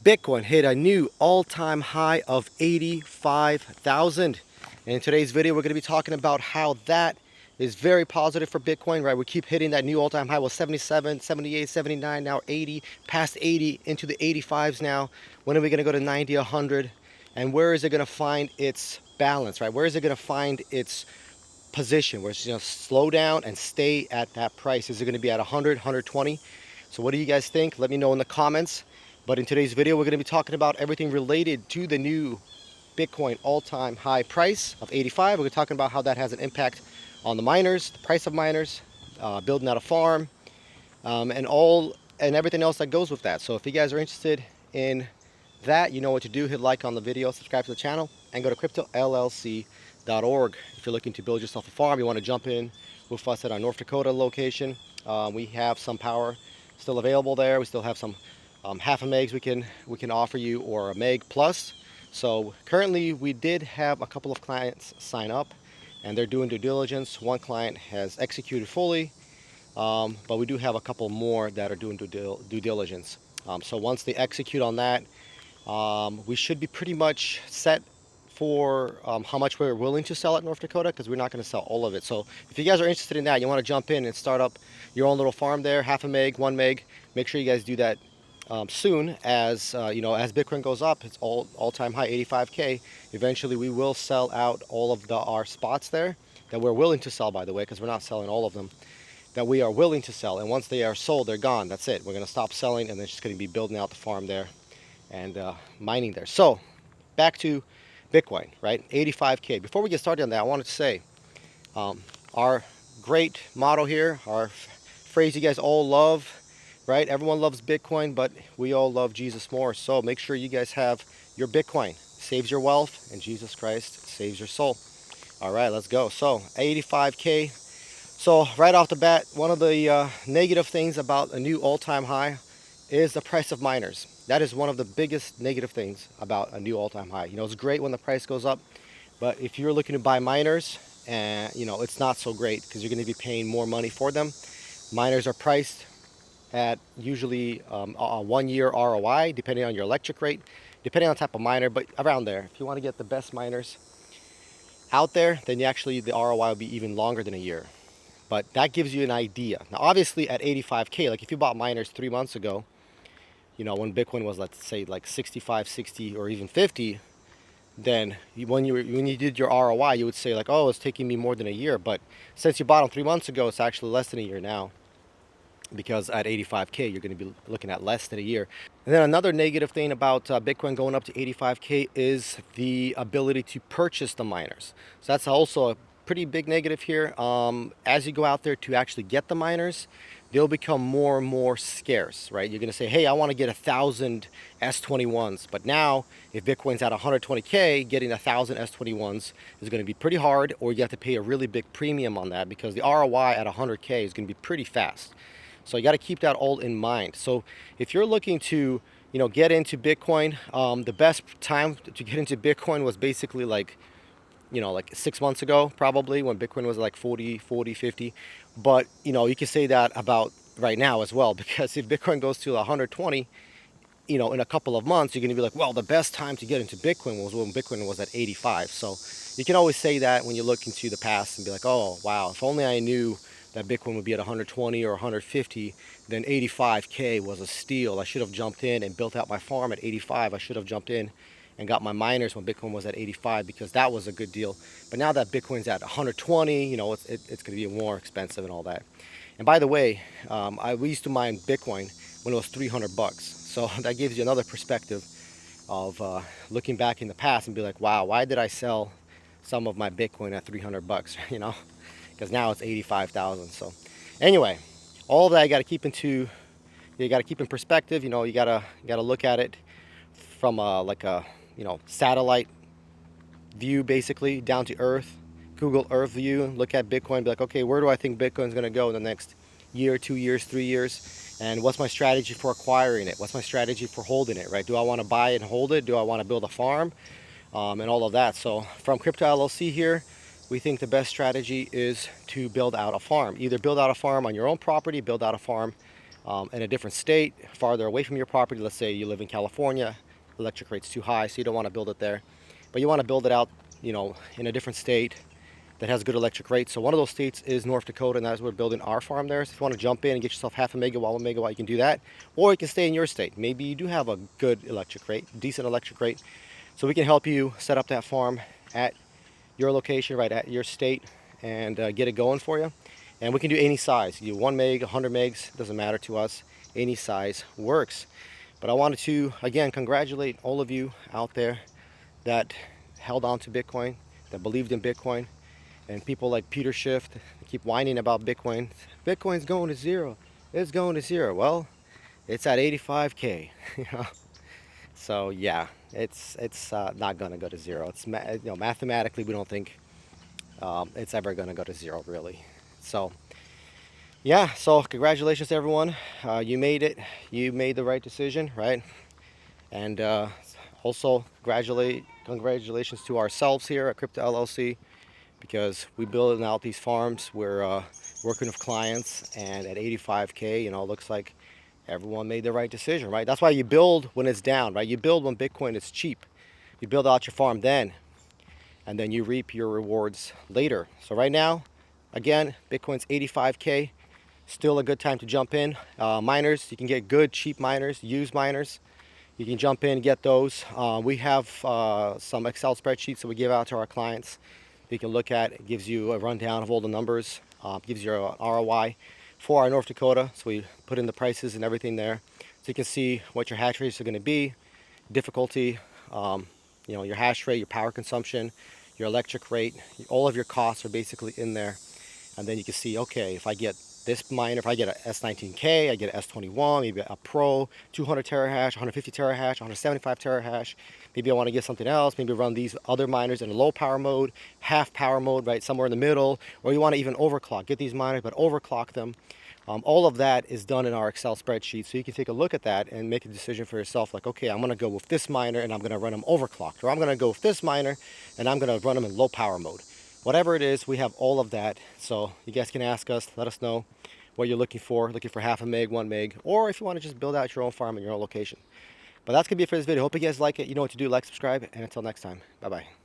Bitcoin hit a new all-time high of 85,000. And in today's video, we're going to be talking about how that is very positive for Bitcoin, right? We keep hitting that new all-time high. Was 77, 78, 79, now 80, past 80 into the 85s now. When are we going to go to 90, 100? And where is it going to find its balance, right? Where is it going to find its position where it's going to slow down and stay at that price? Is it going to be at 100, 120? So what do you guys think? Let me know in the comments. But in today's video, we're going to be talking about everything related to the new Bitcoin all-time high price of 85. We're talking about how that has an impact on the miners, the price of miners, building out a farm, and everything else that goes with that. So if you guys are interested in that, you know what to do. Hit like on the video, subscribe to the channel, and go to cryptollc.org. If you're looking to build yourself a farm, you want to jump in with us at our North Dakota location. We have some power still available there. We still have some half a megs we can offer you, or a meg plus. So currently we did have a couple of clients sign up and they're doing due diligence. One client has executed fully, but we do have a couple more that are doing due diligence. So once they execute on that, we should be pretty much set for how much we're willing to sell at North Dakota, because we're not going to sell all of it. So if you guys are interested in that, you want to jump in and start up your own little farm there, half a meg, 1 meg, make sure you guys do that soon. As you know, as Bitcoin goes up, it's all-time high 85K. Eventually we will sell out all of our spots there that we're willing to sell, by the way, because we're not selling all of them, that we are willing to sell. And once they are sold, they're gone. That's it. We're going to stop selling, and then just going to be building out the farm there and mining there. So back to Bitcoin, right? 85K. Before we get started on that, I wanted to say our great motto here, our phrase you guys all love, right? Everyone loves Bitcoin, but we all love Jesus more. So make sure you guys have your Bitcoin. Saves your wealth, and Jesus Christ saves your soul. All right, let's go. So 85K. So right off the bat, one of the negative things about a new all-time high is the price of miners. That is one of the biggest negative things about a new all-time high. You know, it's great when the price goes up, but if you're looking to buy miners, you know, it's not so great, because you're going to be paying more money for them. Miners are priced at usually a 1-year ROI, depending on your electric rate, depending on the type of miner, but around there. If you want to get the best miners out there, then the ROI will be even longer than a year. But that gives you an idea. Now, obviously at 85K, like if you bought miners 3 months ago, you know, when Bitcoin was, let's say, like 65, 60, or even 50, then when you did your ROI, you would say like, oh, it's taking me more than a year. But since you bought them 3 months ago, it's actually less than a year now, because at 85K, you're going to be looking at less than a year. And then another negative thing about Bitcoin going up to 85K is the ability to purchase the miners. So that's also a pretty big negative here. As you go out there to actually get the miners, they'll become more and more scarce, right? You're going to say, hey, I want to get 1,000 S21s. But now, if Bitcoin's at 120K, getting 1,000 S21s is going to be pretty hard, or you have to pay a really big premium on that, because the ROI at 100K is going to be pretty fast. So you got to keep that all in mind. So if you're looking to, you know, get into Bitcoin, the best time to get into Bitcoin was basically like, you know, like 6 months ago, probably, when Bitcoin was like 40, 50. But, you know, you can say that about right now as well, because if Bitcoin goes to 120, you know, in a couple of months, you're going to be like, well, the best time to get into Bitcoin was when Bitcoin was at 85. So you can always say that when you look into the past and be like, oh, wow, if only I knew that Bitcoin would be at 120 or 150, then 85K was a steal. I should have jumped in and built out my farm at 85. I should have jumped in and got my miners when Bitcoin was at 85, because that was a good deal. But now that Bitcoin's at 120, you know, it's going to be more expensive and all that. And by the way, we used to mine Bitcoin when it was 300 bucks. So that gives you another perspective of looking back in the past and be like, wow, why did I sell some of my Bitcoin at 300 bucks, you know? Because now it's 85,000. So anyway, all of that you got to keep in perspective. You know, you got to look at it from like a, you know, satellite view, basically, down to earth, Google Earth view. Look at Bitcoin, be like, okay, where do I think Bitcoin's going to go in the next year, 2 years, 3 years? And what's my strategy for acquiring it? What's my strategy for holding it, right? Do I want to buy it and hold it? Do I want to build a farm? And all of that. So from Crypto LLC here, we think the best strategy is to build out a farm. Either build out a farm on your own property, build out a farm in a different state, farther away from your property. Let's say you live in California, electric rate's too high, so you don't want to build it there. But you want to build it out, you know, in a different state that has good electric rates. So one of those states is North Dakota, and that's where we're building our farm there. So if you want to jump in and get yourself half a megawatt, 1 megawatt, you can do that. Or you can stay in your state. Maybe you do have a good electric rate, decent electric rate. So we can help you set up that farm at your location, right at your state, and get it going for you. And we can do any size. You do 1 meg, 100 megs, doesn't matter to us. Any size works. But I wanted to, again, congratulate all of you out there that held on to Bitcoin, that believed in Bitcoin. And people like Peter Schiff keep whining about Bitcoin. Bitcoin's going to zero. It's going to zero. Well, it's at 85K. You know? So yeah, it's not going to go to zero. It's mathematically we don't think it's ever going to go to zero, really. So yeah, so congratulations to everyone. You made it. You made the right decision, right? And also congratulations to ourselves here at Crypto LLC, because we building out these farms. We're working with clients, and at 85K, you know, it looks like everyone made the right decision, right? That's why you build when it's down, right? You build when Bitcoin is cheap. You build out your farm then, and then you reap your rewards later. So right now, again, Bitcoin's 85K. Still a good time to jump in. Miners, you can get good, cheap miners, used miners. You can jump in and get those. We have some Excel spreadsheets that we give out to our clients. You can look at. It gives you a rundown of all the numbers, gives you an ROI for our North Dakota. So we put in the prices and everything there, so you can see what your hash rates are going to be, difficulty, you know, your hash rate, your power consumption, your electric rate, all of your costs are basically in there. And then you can see, okay, if I get this miner, if I get a S19K, I get a S21, maybe a Pro, 200 terahash, 150 terahash, 175 terahash. Maybe I want to get something else. Maybe run these other miners in a low power mode, half power mode, right, somewhere in the middle. Or you want to even overclock. Get these miners, but overclock them. All of that is done in our Excel spreadsheet, so you can take a look at that and make a decision for yourself, like, okay, I'm going to go with this miner and I'm going to run them overclocked, or I'm going to go with this miner and I'm going to run them in low power mode. Whatever it is, we have all of that, so you guys can ask us, let us know what you're looking for half a meg, 1 meg, or if you want to just build out your own farm in your own location. But that's going to be it for this video. Hope you guys like it. You know what to do. Like, subscribe, and until next time, bye-bye.